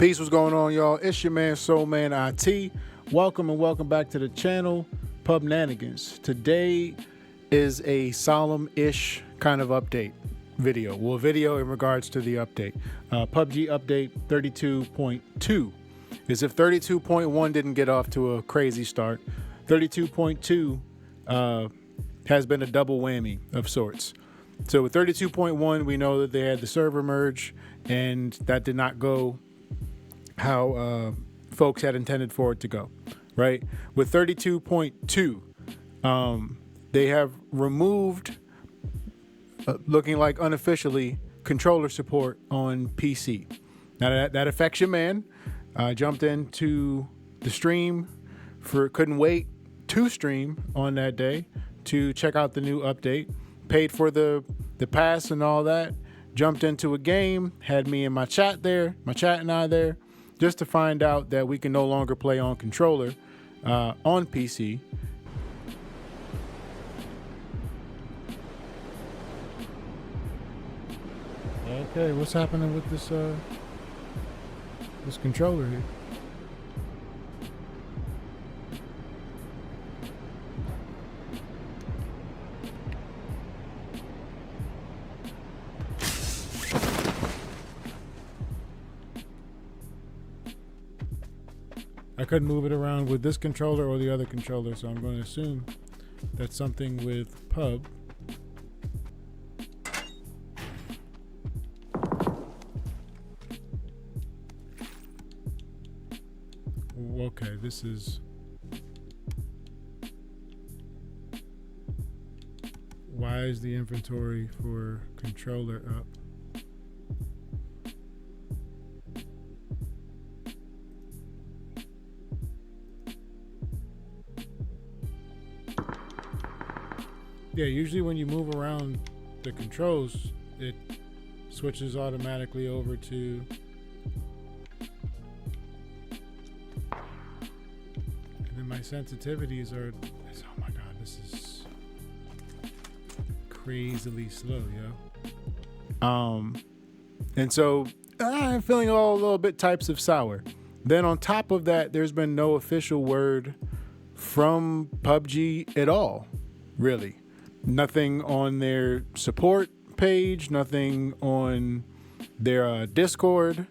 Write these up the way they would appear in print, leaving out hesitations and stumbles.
Peace, what's going on, y'all? It's your man, Soul Man IT. Welcome and welcome back to the channel, Pubnanigans. Today is a solemn-ish kind of update video. Well, video in regards to the update. PUBG update 32.2. As if 32.1 didn't get off to a crazy start, 32.2 has been a double whammy of sorts. So with 32.1, we know that they had the server merge, and that did not go how folks had intended for it to go, right? With 32.2, they have removed, looking like unofficially, controller support on PC. Now that affects your man. I jumped into the stream couldn't wait to stream on that day to check out the new update, paid for the pass and all that, jumped into a game, had me and my chat and I there, just to find out that we can no longer play on controller on PC. Okay, what's happening with this this controller here? I couldn't move it around with this controller or the other controller, so I'm going to assume that's something with Pub. Okay, this is... Why is the inventory for controller up? Yeah, usually when you move around the controls, it switches automatically over to... And then my sensitivities are... Oh my god, this is crazily slow, yo. And so I'm feeling a little bit types of sour. Then on top of that, there's been no official word from PUBG at all, really. Nothing on their support page, nothing on their Discord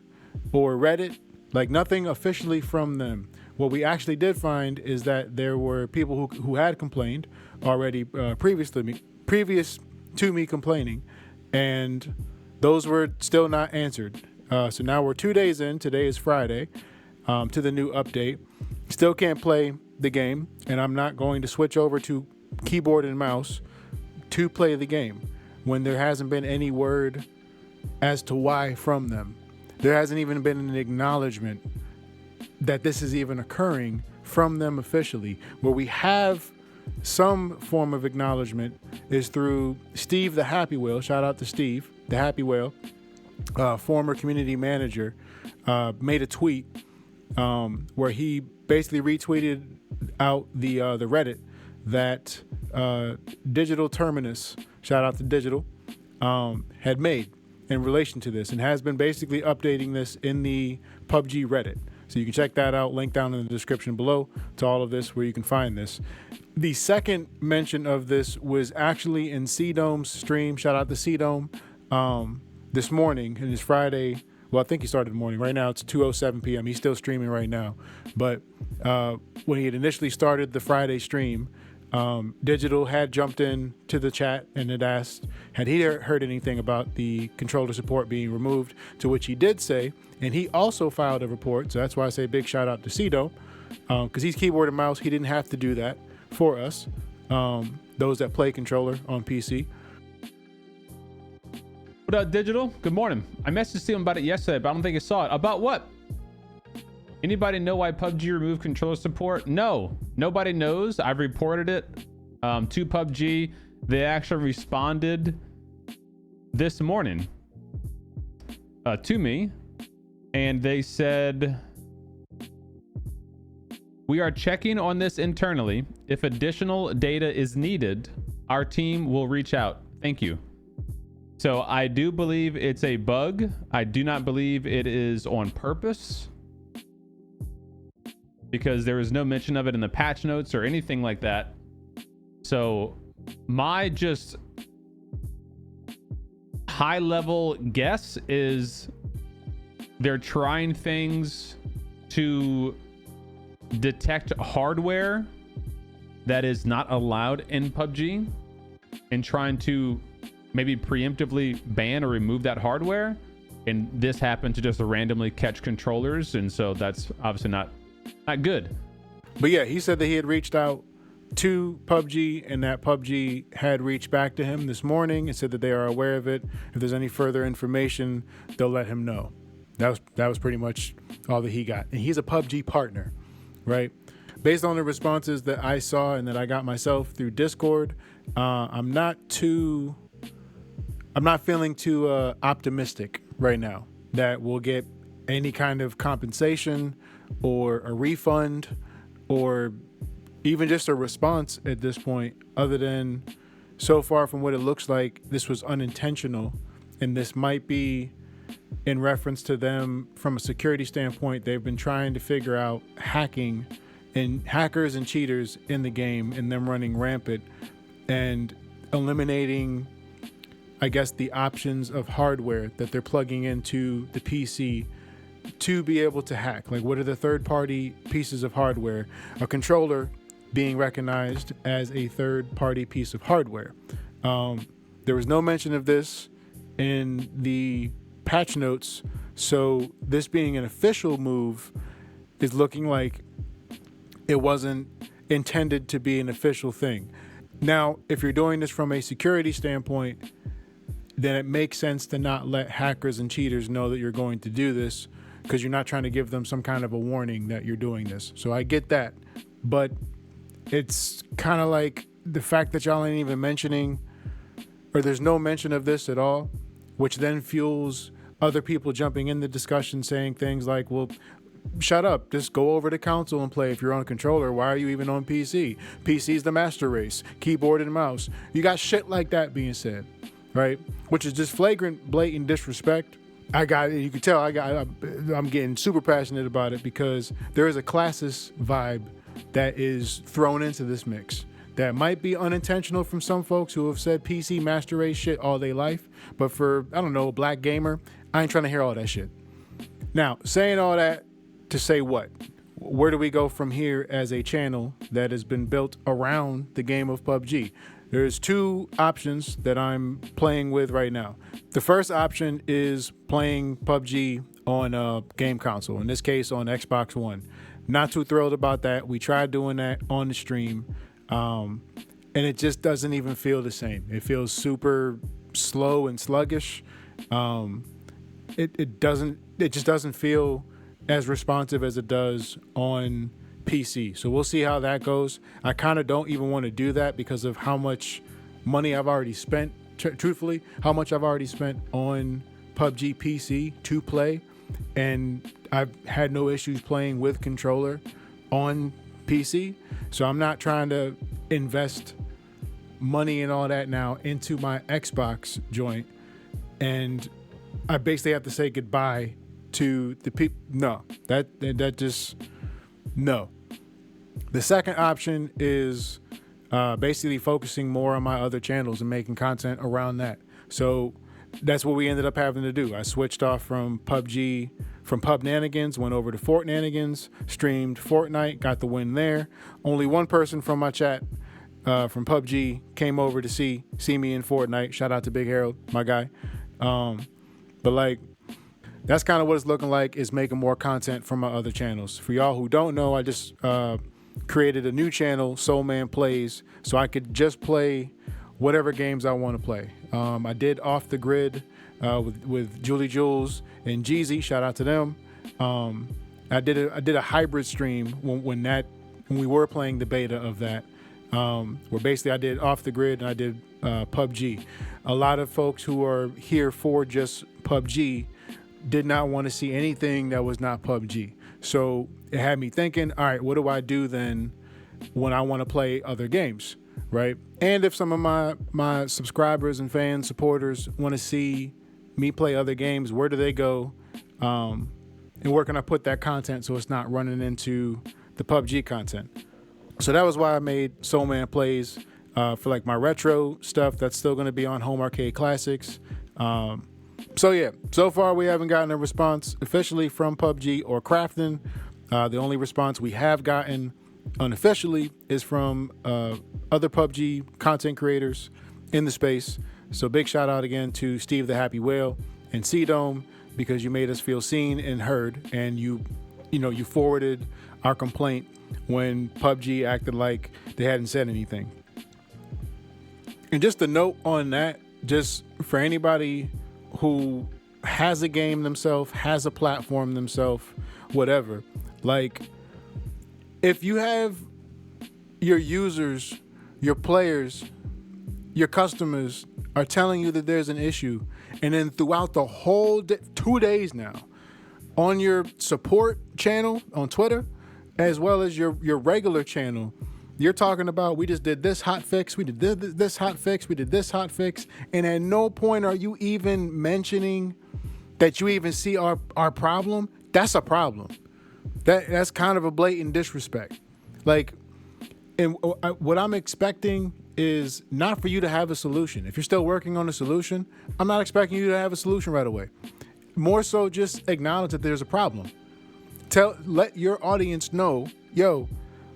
or Reddit, like nothing officially from them. What we actually did find is that there were people who had complained already previous to me complaining, and those were still not answered. So now we're 2 days in, today is Friday, to the new update. Still can't play the game, and I'm not going to switch over to keyboard and mouse to play the game when there hasn't been any word as to why from them. There hasn't even been an acknowledgement that this is even occurring from them officially. Where we have some form of acknowledgement is through Steve the Happy Whale. Shout out to Steve the Happy Whale, former community manager, made a tweet where he basically retweeted out the Reddit that Digital Terminus, shout out to Digital, had made in relation to this, and has been basically updating this in the PUBG Reddit. So you can check that out, link down in the description below to all of this where you can find this. The second mention of this was actually in C-Dome's stream. Shout out to C-Dome this morning, and it's Friday. Well, I think he started in the morning. Right now it's 2:07 p.m. He's still streaming right now. But when he had initially started the Friday stream, Digital had jumped in to the chat and had asked, had he heard anything about the controller support being removed, to which he did say, and he also filed a report. So that's why I say big shout out to Cedo, because he's keyboard and mouse. He didn't have to do that for us, those that play controller on PC. What up, Digital? Good morning. I messaged him about it yesterday, but I don't think he saw it. About what? Anybody know why PUBG removed controller support? No, nobody knows. I've reported it to PUBG. They actually responded this morning to me, and they said, we are checking on this internally. If additional data is needed, our team will reach out. Thank you. So I do believe it's a bug. I do not believe it is on purpose, because there was no mention of it in the patch notes or anything like that. So my just high level guess is they're trying things to detect hardware that is not allowed in PUBG and trying to maybe preemptively ban or remove that hardware. And this happened to just randomly catch controllers. And so that's obviously not good. But yeah, he said that he had reached out to PUBG and that PUBG had reached back to him this morning and said that they are aware of it. If there's any further information, they'll let him know. That was pretty much all that he got. And he's a PUBG partner, right? Based on the responses that I saw and that I got myself through Discord, I'm not feeling too optimistic right now that we'll get any kind of compensation or a refund or even just a response at this point, other than so far from what it looks like, this was unintentional. And this might be in reference to them from a security standpoint. They've been trying to figure out hacking and hackers and cheaters in the game and them running rampant and eliminating, I guess, the options of hardware that they're plugging into the PC to be able to hack. Like, what are the third-party pieces of hardware? A controller being recognized as a third-party piece of hardware. There was no mention of this in the patch notes, so this being an official move is looking like it wasn't intended to be an official thing. Now, if you're doing this from a security standpoint, then it makes sense to not let hackers and cheaters know that you're going to do this, because you're not trying to give them some kind of a warning that you're doing this. So I get that, but it's kind of like the fact that y'all ain't even mentioning, or there's no mention of this at all, which then fuels other people jumping in the discussion saying things like, well, shut up, just go over to console and play if you're on a controller. Why are you even on PC? PC's the master race, keyboard and mouse. You got shit like that being said, right? Which is just flagrant, blatant disrespect. You can tell I'm getting super passionate about it because there is a classist vibe that is thrown into this mix that might be unintentional from some folks who have said PC master race shit all their life. But for, I don't know, a black gamer, I ain't trying to hear all that shit. Now, saying all that to say what? Where do we go from here as a channel that has been built around the game of PUBG? There's two options that I'm playing with right now. The first option is playing PUBG on a game console, in this case on Xbox One. Not too thrilled about that. We tried doing that on the stream, and it just doesn't even feel the same. It feels super slow and sluggish. It just doesn't feel as responsive as it does on PC. So we'll see how that goes. I kind of don't even want to do that because of how much money I've already spent, truthfully, how much I've already spent on PUBG PC to play. And I've had no issues playing with controller on PC. So I'm not trying to invest money and all that now into my Xbox joint. And I basically have to say goodbye to the people. No, that just... No. The second option is basically focusing more on my other channels and making content around that. So that's what we ended up having to do. I switched off from PUBG, from Pubnanigans, went over to Fortnanigans, streamed Fortnite, got the win there. Only one person from my chat from PUBG came over to see me in Fortnite. Shout out to Big Harold, my guy. But like, that's kind of what it's looking like, is making more content from my other channels. For y'all who don't know, I just created a new channel, Soul Man Plays, so I could just play whatever games I want to play. I did Off the Grid with Julie Jules and Jeezy. Shout out to them. I did a hybrid stream when we were playing the beta of that, where basically I did Off the Grid and I did PUBG. A lot of folks who are here for just PUBG did not want to see anything that was not PUBG. So it had me thinking, all right, what do I do then when I want to play other games? right? And if some of my subscribers and fans, supporters want to see me play other games, where do they go? And where can I put that content so it's not running into the PUBG content? So that was why I made Soul Man Plays for like my retro stuff. That's still going to be on Home Arcade Classics. So yeah, so far we haven't gotten a response officially from PUBG or Crafton. The only response we have gotten unofficially is from other PUBG content creators in the space. So big shout out again to Steve the Happy Whale and C-Dome, because you made us feel seen and heard, and you forwarded our complaint when PUBG acted like they hadn't said anything. And just a note on that, just for anybody who has a game themselves, has a platform themselves, whatever, like, if you have your users, your players, your customers are telling you that there's an issue, and then throughout the whole 2 days now, on your support channel on Twitter, as well as your regular channel, you're talking about, we just did this hot fix, we did this hot fix, we did this hot fix, and at no point are you even mentioning that you even see our problem. That's a problem. That's kind of a blatant disrespect. Like, and what I'm expecting is not for you to have a solution. If you're still working on a solution, I'm not expecting you to have a solution right away. More so, just acknowledge that there's a problem. Let your audience know, yo,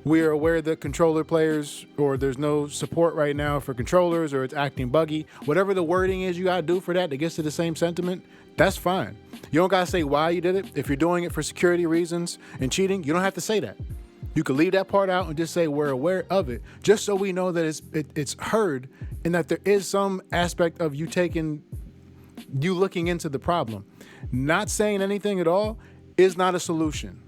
we are aware that controller players, or there's no support right now for controllers, or it's acting buggy. Whatever the wording is you gotta do for that gets to the same sentiment, that's fine. You don't gotta say why you did it. If you're doing it for security reasons and cheating, you don't have to say that. You could leave that part out and just say we're aware of it, just so we know that it's heard, and that there is some aspect of you looking into the problem. Not saying anything at all is not a solution.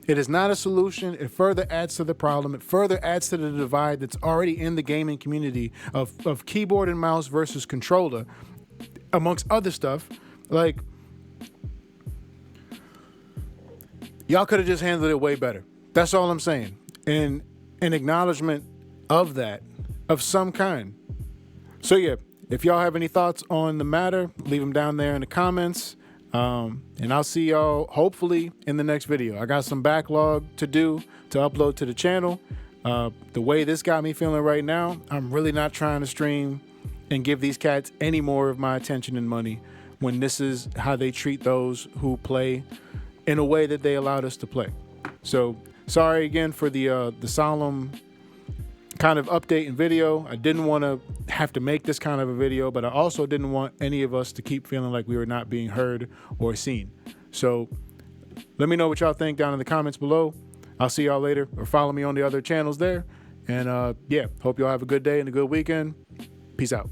It is not a solution. It further adds to the problem. It further adds to the divide that's already in the gaming community of keyboard and mouse versus controller, amongst other stuff. Like, y'all could have just handled it way better. That's all I'm saying. And an acknowledgement of that, of some kind. So yeah, if y'all have any thoughts on the matter, leave them down there in the comments. And I'll see y'all hopefully in the next video. I got some backlog to do to upload to the channel. The way this got me feeling right now, I'm really not trying to stream and give these cats any more of my attention and money when this is how they treat those who play in a way that they allowed us to play. So sorry again for the solemn kind of update and video. I didn't want to have to make this kind of a video, but I also didn't want any of us to keep feeling like we were not being heard or seen. So let me know what y'all think down in the comments below. I'll see y'all later, or follow me on the other channels there. And yeah, hope y'all have a good day and a good weekend. Peace out.